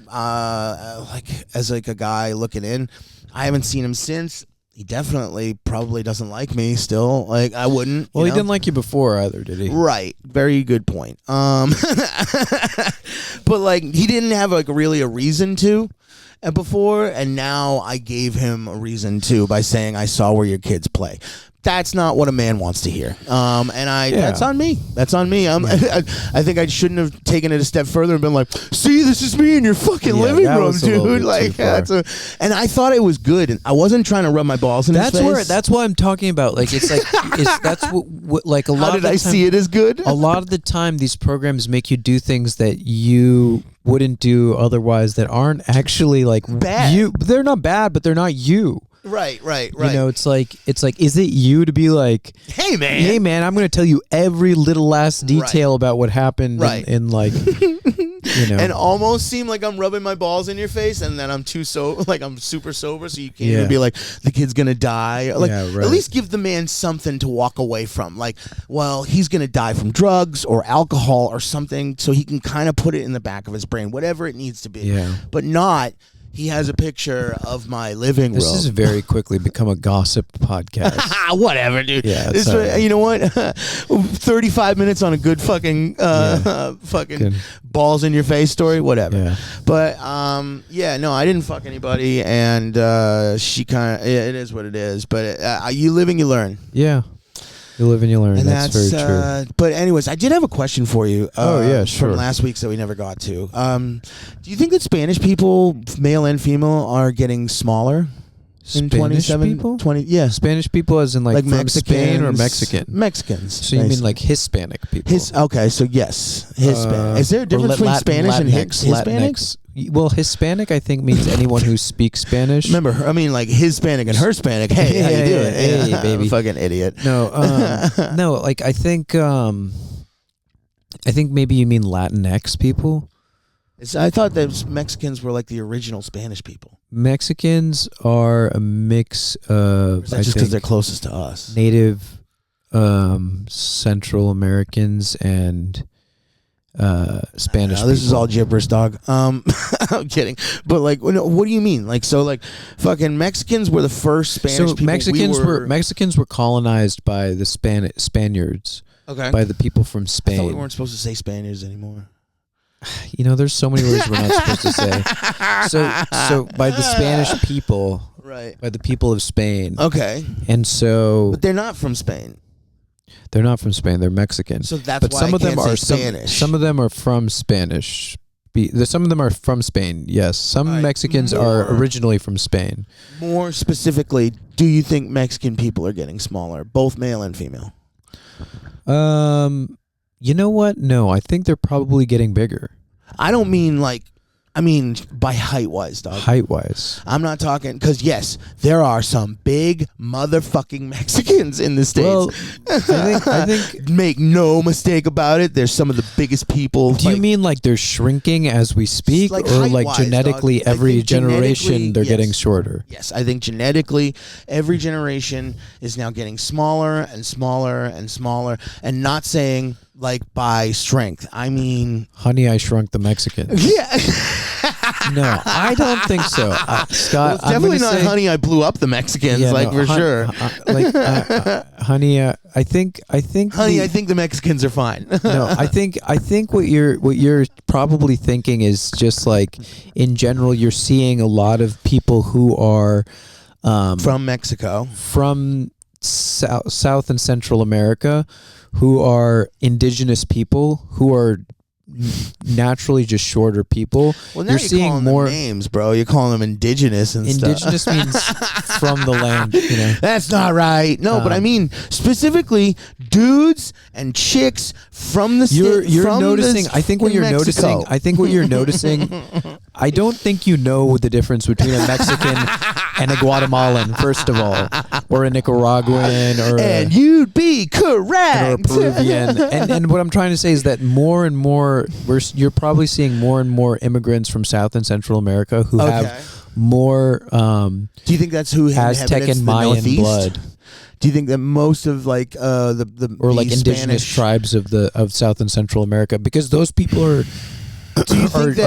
as like a guy looking in, I haven't seen him since. He definitely probably doesn't like me still. Like I wouldn't. Well, you he know? didn't like you before either, did he? Right. Very good point. But like he didn't have like really a reason to before, and now I gave him a reason to by saying I saw where your kids play. That's not what a man wants to hear. That's on me. That's on me. I think I shouldn't have taken it a step further and been like, see, this is me in your fucking living room, dude. Like, and I thought it was good. And I wasn't trying to rub my balls in his face. That's what I'm talking about. Like, it's like, that's what like a lot How of did the I time, see it as good? A lot of the time, these programs make you do things that you wouldn't do otherwise that aren't actually like bad. They're not bad, but they're not you. Right. It's like, is it you to be like, hey man, I'm going to tell you every little last detail about what happened in like, and almost seem like I'm rubbing my balls in your face, and then I'm I'm super sober, so you can't even be like, the kid's going to die. Like, at least give the man something to walk away from. Like, well, he's going to die from drugs or alcohol or something, so he can kind of put it in the back of his brain, whatever it needs to be. Yeah. But not... He has a picture of my living room. This has very quickly become a gossip podcast. Whatever, dude. Yeah, you know what? 35 minutes on a good fucking fucking balls in your face story. Whatever. Yeah. But no, I didn't fuck anybody, and she kind of. It is what it is. But you live and you learn. Yeah. You live and you learn. And that's very true. But anyways, I did have a question for you. Sure. From last week's that we never got to. Do you think that Spanish people, male and female, are getting smaller? In 27, people? 20, yeah. Spanish people as in like from Mexicans, Spain or Mexican? Mexicans. So you mean like Hispanic people? Okay, so yes. Hispanic. Is there a difference between Spanish and Hispanics? Well, Hispanic I think means anyone who speaks Spanish. Remember, I mean like Hispanic and Herspanic. Hey, how you doing? Hey, baby. Fucking idiot. No, no, like I think maybe you mean Latinx people. I thought that Mexicans were like the original Spanish people. Mexicans are a mix of just because they're closest to us. Native Central Americans and Spanish people. This is all gibberish, dog. I'm kidding. But like, what do you mean? Like, so like, fucking Mexicans were the first Spanish people. Mexicans were colonized by the Spaniards. Okay. By the people from Spain. I thought we weren't supposed to say Spaniards anymore. There's so many words we're not supposed to say. So by the Spanish people, right? By the people of Spain. Okay. And so, but they're not from Spain. They're not from Spain. They're Mexican. So that's but why some I of them can't are say Spanish. Some of them are from Spanish. Some of them are from Spain. Yes. Some Mexicans are originally from Spain. More specifically, do you think Mexican people are getting smaller, both male and female? You know what? No, I think they're probably getting bigger. I don't mean like, I mean by height-wise, dog. Height-wise. I'm not talking, because yes, there are some big motherfucking Mexicans in the States. Well, I think make no mistake about it, there's some of the biggest people. Do you mean like they're shrinking as we speak, like or like genetically dog. every generation they're getting shorter? Yes, I think genetically every generation is now getting smaller and smaller and smaller, and not saying like by strength. I mean, Honey, I Shrunk the Mexican. Yeah. No, I don't think so, Scott. Well, it's definitely not Honey, I Blew Up the Mexicans, sure. Honey, I think. Honey, I think the Mexicans are fine. No, I think what you're probably thinking is just like in general, you're seeing a lot of people who are from Mexico, from South and Central America, who are indigenous people who are naturally just shorter people. Well, now you're you're seeing calling more them names, bro. You're calling them indigenous and indigenous stuff. means from the land, you know. That's not right. No, but I mean specifically dudes and chicks from the You're noticing. I think what you're Mexico. noticing. I think what you're noticing. I don't think you know the difference between a Mexican and a Guatemalan, first of all, or a Nicaraguan, or and you'd be correct. or a Peruvian. And what I'm trying to say is that more and more, you're probably seeing more and more immigrants from South and Central America who have more. Do you think that's who Aztec inhabits and the Mayan Northeast? blood? Do you think that most of like the Or like indigenous Spanish tribes of South and Central America, because those people are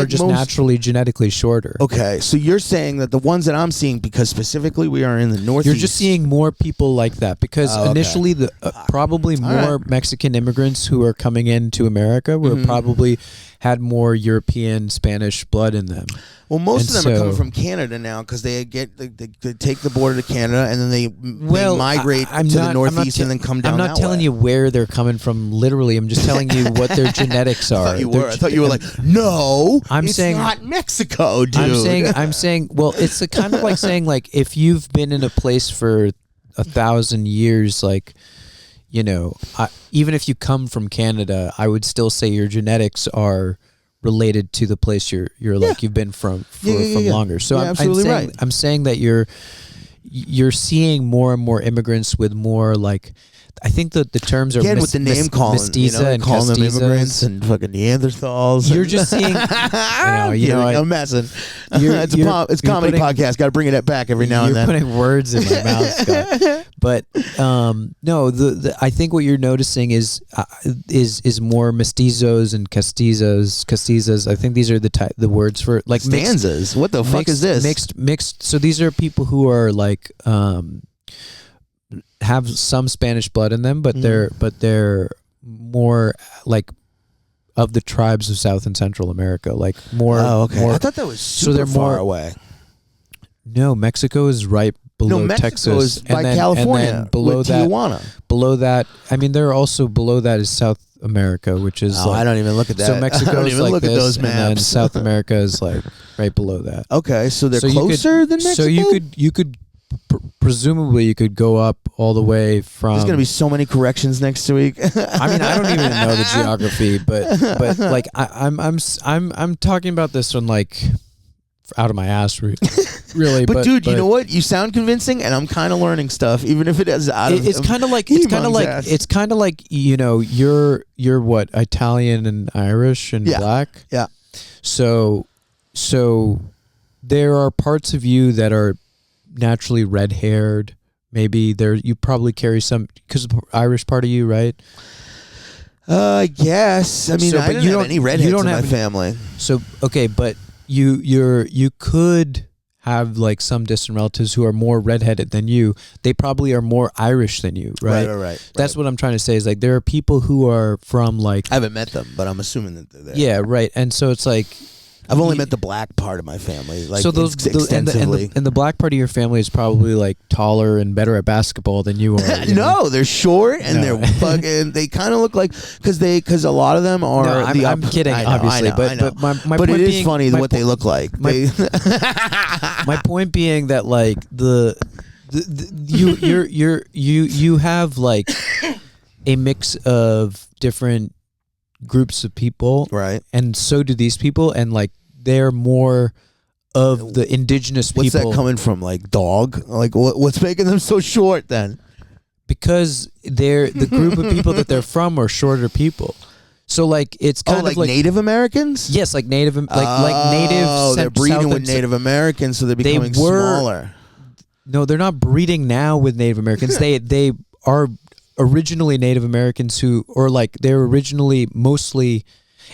just naturally genetically shorter. Okay, so you're saying that the ones that I'm seeing, because specifically we are in the Northeast. You're just seeing more people like that because initially the probably more Mexican immigrants who are coming into America were probably had more European Spanish blood in them. Well, most of them are coming from Canada now because they take the border to Canada and then they migrate to the Northeast and then come down. I'm not telling you where they're coming from. Literally, I'm just telling you what their genetics are. I thought you were like, no, it's saying not Mexico, dude. I'm saying. Well, it's kind of like saying like if you've been in a place for 1,000 years, like. You know, even if you come from Canada, I would still say your genetics are related to the place you're like you've been from longer. So I'm saying that you're seeing more and more immigrants with more like. I think that the terms are with the name calling, mestiza and calling them castizas. immigrants and fucking Neanderthals. You're just seeing. I'm messing. It's a comedy podcast. Got to bring it back every now and then. You're putting words in my mouth, Scott. But no, I think what you're noticing is more mestizos and castizas. I think these are the words for like stanzas. What the fuck is this? Mixed. So these are people who are like. Have some Spanish blood in them, but they're more like of the tribes of South and Central America, like more. Oh, okay. More, I thought that was super far away. No, Mexico is right below Mexico Texas, is by California, and then below Tijuana. Below that, I mean, there are also below that is South America, which is. I don't even look at that. So Mexico I don't is even like look this, at those and then maps. South America is like right below that. Okay, so they're closer than Mexico. So you could. Presumably, you could go up all the way from. There's gonna be so many corrections next week. I mean, I don't even know the geography, but like I'm talking about this on like out of my ass, really. but dude, you know what? You sound convincing, and I'm kind of learning stuff, even if it is out of. It's kind of like you know you're what, Italian and Irish and black. Yeah. So there are parts of you that are naturally red-haired. Maybe you probably carry some because of the Irish part of you, right? Yes. I mean, I don't have any redheads in my family. So okay, but you could have like some distant relatives who are more redheaded than you. They probably are more Irish than you, right? Right. That's what I'm trying to say. Is like there are people who are from like I haven't met them, but I'm assuming that they're there. Yeah, right. And so it's like. I've only met the black part of my family, like so extensively. And the black part of your family is probably like taller and better at basketball than you are. No, they're short and they're fucking. They kind of look like because a lot of them are. No, I'm kidding, obviously, but my but point it is being, funny what they look like. My point being that like you have like a mix of different groups of people, right? And so do these people, and like they're more of the indigenous people. What's that coming from? Like dog? Like what's making them so short then? Because they're the group of people that they're from are shorter people. So like it's kind of like Native Americans. Yes, like native, like native. Oh, they're breeding with Native Americans, so they're becoming smaller. No, they're not breeding now with Native Americans. They are originally Native Americans they're originally mostly.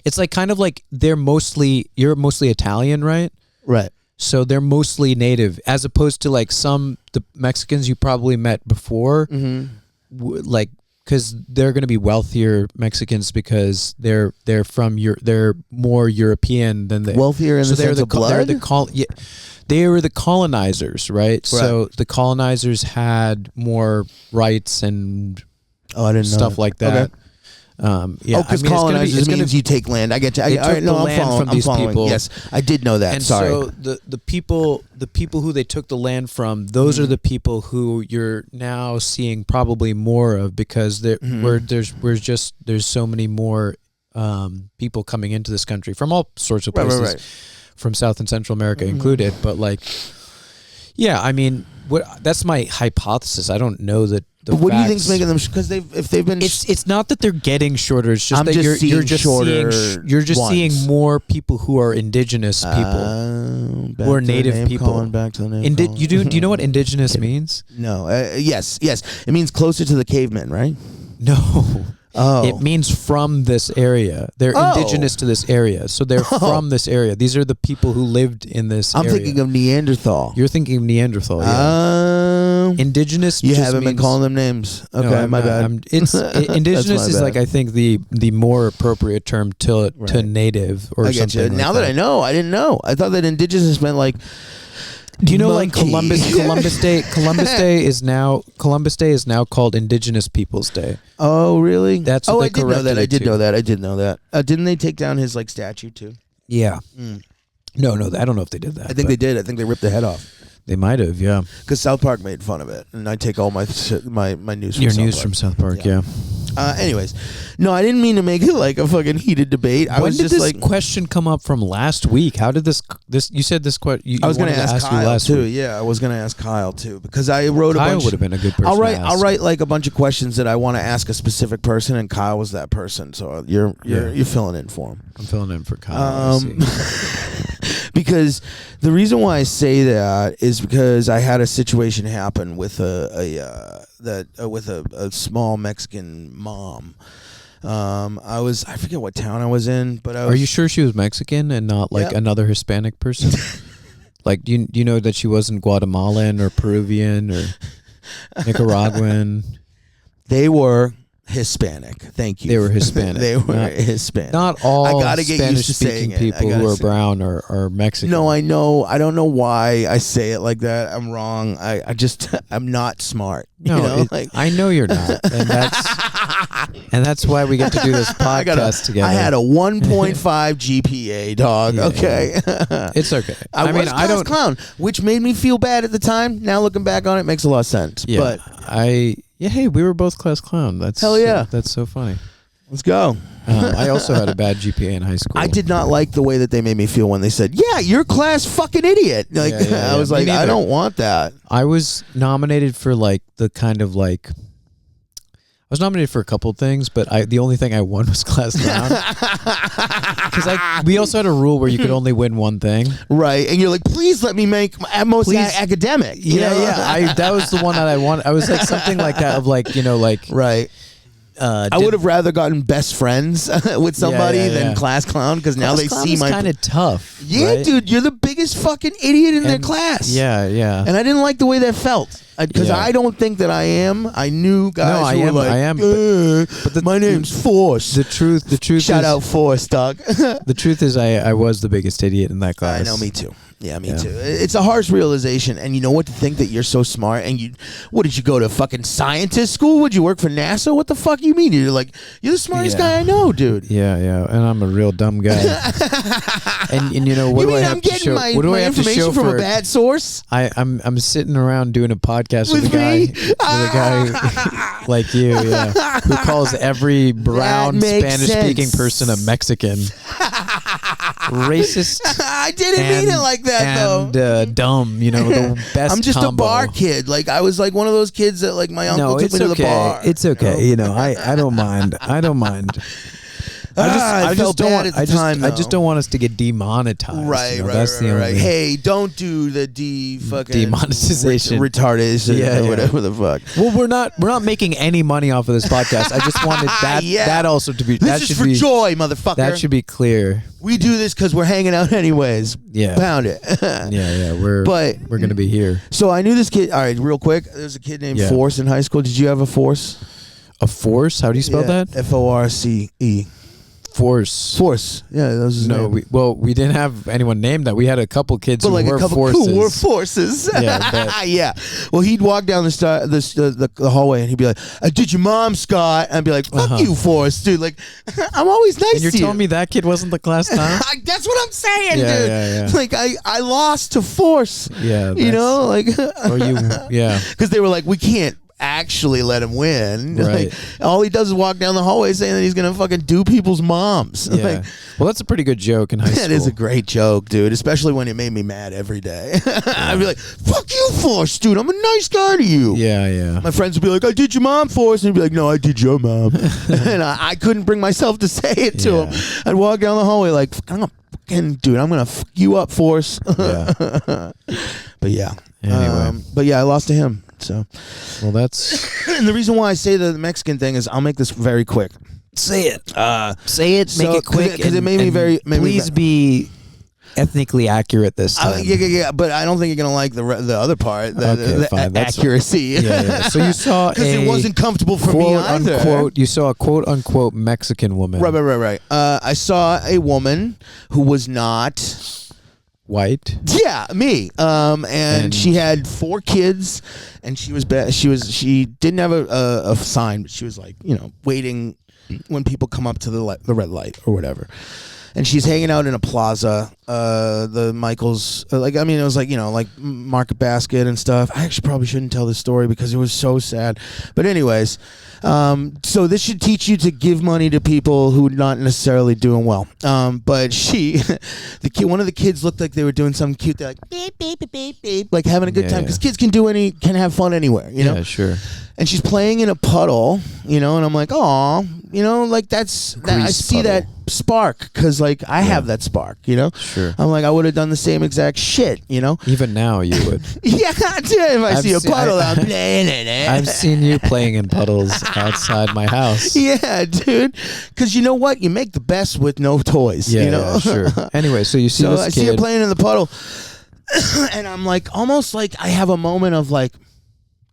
It's like kind of like you're mostly Italian, right? Right. So they're mostly native, as opposed to like the Mexicans you probably met before, like because they're going to be wealthier Mexicans because they're more European than wealthier in the sense of blood. They were the colonizers, right? So the colonizers had more rights and I didn't know stuff like that. Yeah, because I mean, colonizers means you take land. I get you. They took the land from these people. Yes, I did know that. And Sorry. so the people who they took the land from, those are the people who you're now seeing probably more of, because there's so many more people coming into this country from all sorts of places, Right. from South and Central America included. But like, yeah, I mean, that's my hypothesis. I don't know that. But what do you think's making them? Because if they've been, it's not that they're getting shorter. It's just I'm that just you're seeing shorter seeing more people who are indigenous people, who are native people. Calling back to the name. Do you know what indigenous means? No. Yes. It means closer to the cavemen, right? No. Oh. It means from this area. They're indigenous to this area, so they're from this area. These are the people who lived in this area. I'm thinking of Neanderthal. You're thinking of Neanderthal. Yeah. Indigenous. You just haven't been means, calling them names. Okay, no, my bad. Indigenous is bad. like, I think, the more appropriate term to native or I get something. you. Like Now that I know, I didn't know. I thought that indigenous meant like. Do you know monkey. like Columbus Day? Columbus Day is now called Indigenous Peoples Day. Oh, really? That's what they I did know that. corrected I did know that. Didn't they take down his like statue too? Yeah. No, I don't know if they did that. I think they did. I think they ripped the head off. They might have, yeah. Because South Park made fun of it, and I take all my news. Your from news South from South Park, yeah. Anyways, no, I didn't mean to make it like a fucking heated debate. When did this question come up from last week? How did this? You said this question. I was going to ask Kyle too. Yeah, I was going to ask Kyle too, because I wrote Kyle a bunch. would have been a good person. I'll write like a bunch of questions that I want to ask a specific person, and Kyle was that person. So you're filling in for him. I'm filling in for Kyle. Because the reason why I say that is because I had a situation happen with a small Mexican mom. I forget what town I was in, but Are you sure she was Mexican and not like another Hispanic person? Like, do you know that she wasn't Guatemalan or Peruvian or Nicaraguan? They were Hispanic. Thank you. They were Hispanic. They were Hispanic. Not all I gotta get used to Spanish-speaking saying people who are brown are Mexican. No, I know. I don't know why I say it like that. I'm wrong. I'm not smart. No, you know? I know you're not, and that's why we get to do this podcast together. I had a 1.5 GPA, dog. Yeah, okay, it's okay. I mean, I don't clown, which made me feel bad at the time. Now looking back on it, makes a lot of sense. Yeah, but hey, we were both class clown. That's hell yeah. That's so funny. Let's go. I also had a bad GPA in high school. I did not like the way that they made me feel when they said, "Yeah, you're class fucking idiot." Like I was like, I don't want that. I was nominated for like the kind of like. I was nominated for a couple of things, but the only thing I won was class clown. Because we also had a rule where you could only win one thing. Right, and you're like, please let me make at most academic. Yeah. That was the one that I wanted. I was like something like that of like, right. I would have rather gotten best friends with somebody than class clown, because now they see my kind of tough. Yeah, right? Dude, you're the biggest fucking idiot in their class. Yeah. And I didn't like the way that felt, because I don't think that I am. I knew guys who were like, I am. But my name's Force. The truth. Shout out Force, dog. The truth is, I was the biggest idiot in that class. I know, me too. Yeah, me too. It's a harsh realization, and you know what, to think that you're so smart, and what did you go to fucking scientist school? Would you work for NASA? What the fuck you mean? You're the smartest guy I know, dude. Yeah, and I'm a real dumb guy. and you know what you do mean I have I'm getting to show? my, What do my I have to information show from for a bad source? I'm sitting around doing a podcast with With a guy like you, who calls every brown Spanish-speaking person a Mexican. Racist. I didn't mean it like that, though. Dumb, the best. I'm just combo. a bar kid. Like, I was like one of those kids that like my uncle took me to the bar. It's okay. I don't mind. I don't mind. I just don't want us to get demonetized. Right, that's the only. Hey, don't do the fucking demonetization, retardation, whatever the fuck. Well, we're not making any money off of this podcast. I just wanted that also to be. This is for joy, motherfucker. That should be clear. We do this because we're hanging out anyways. Yeah, pound it. We're gonna be here. So I knew this kid. All right, real quick. There's a kid named Force in high school. Did you have a Force? A Force? How do you spell that? FORCE. Force. Yeah, that was his name. We didn't have anyone named that. We had a couple kids But who like were a couple forces. who were forces. Yeah, yeah. Well, he'd walk down the hallway and he'd be like, "I did your mom, Scott." And I'd be like, "Fuck you, Force, dude." Like, I'm always nice And you're to you. telling me that kid wasn't the class clown? That's what I'm saying, dude. Yeah. Like, I lost to Force. Yeah, you know, like, or you, yeah, because they were like, we can't actually let him win. Right. Like, all he does is walk down the hallway saying that he's gonna fucking do people's moms. yeah. Like, Well, that's a pretty good joke in high school. that is a great joke, dude. Especially when it made me mad every day. I'd be like, "Fuck you, Force, dude. I'm a nice guy to you." Yeah. My friends would be like, "I did your mom, Force," and he'd be like, "No, I did your mom." And I couldn't bring myself to say it to him. I'd walk down the hallway like, "I'm gonna fucking dude. I'm gonna fuck you up, Force." Yeah. But yeah. Anyway. But yeah, I lost to him. So. Well, that's. And the reason why I say the Mexican thing is, I'll make this very quick. Say it. Say it. Make it quick. Because it made me very. Please be ethnically accurate this time. Yeah. But I don't think you're gonna like the other part. The fine. That's accuracy. Yeah. So you saw Because it wasn't comfortable for me quote either. unquote. You saw a quote unquote Mexican woman. Right. I saw a woman who was not white. Yeah, me. And she had 4 kids, and she was she didn't have a sign, but she was like, waiting when people come up to the red light or whatever. And she's hanging out in a plaza, the Michaels, it was like Market Basket and stuff. I actually probably shouldn't tell this story because it was so sad. But anyways, so this should teach you to give money to people who are not necessarily doing well. But one of the kids looked like they were doing something cute. They're like, beep, beep, beep, beep, beep, like having a good time. Because kids can have fun anywhere, you know? Yeah, sure. And she's playing in a puddle, and I'm like, aw, like I see puddle. that spark, because like I have that spark, Sure. I'm like, I would have done the same exact shit, Even now you would. Yeah, if I see a puddle, I'm playing in it. I've seen you playing in puddles outside my house. Yeah, dude, because you know what, you make the best with no toys. Yeah, sure. Anyway, so you see this I kid. see her playing in the puddle, and I'm like, almost like I have a moment of like,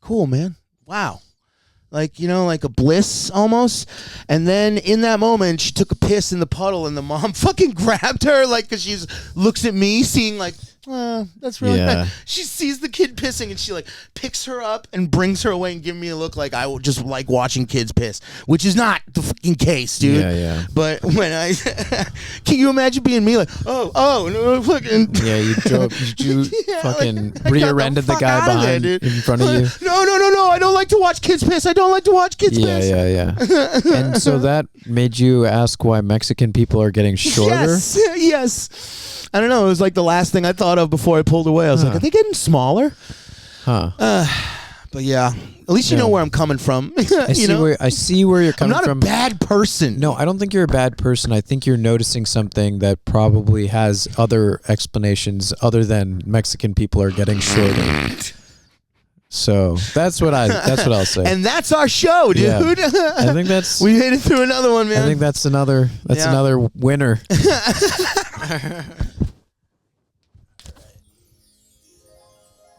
cool, man. Wow. Like, like a bliss almost. And then in that moment, she took a piss in the puddle, and the mom fucking grabbed her, like, because she looks at me seeing like, that's really nice. She sees the kid pissing, and she like picks her up and brings her away and give me a look like I would just like watching kids piss, which is not the fucking case, dude. Yeah. But when I can you imagine being me like, oh no, fucking you fucking rear-ended the guy behind there, in front of you. No, I don't like to watch kids piss. I don't like to watch kids piss. Yeah. And so that made you ask why Mexican people are getting shorter? Yes. I don't know. It was like the last thing I thought of before I pulled away. I was like, are they getting smaller? Huh. But yeah, at least you know where I'm coming from. I see where you're coming from. I'm not a bad person. No, I don't think you're a bad person. I think you're noticing something that probably has other explanations other than Mexican people are getting shorter. So that's what I'll say. And that's our show, dude. Yeah. I think that's we made it through another one, man. I think that's another winner.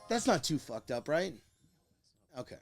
That's not too fucked up, right? Okay.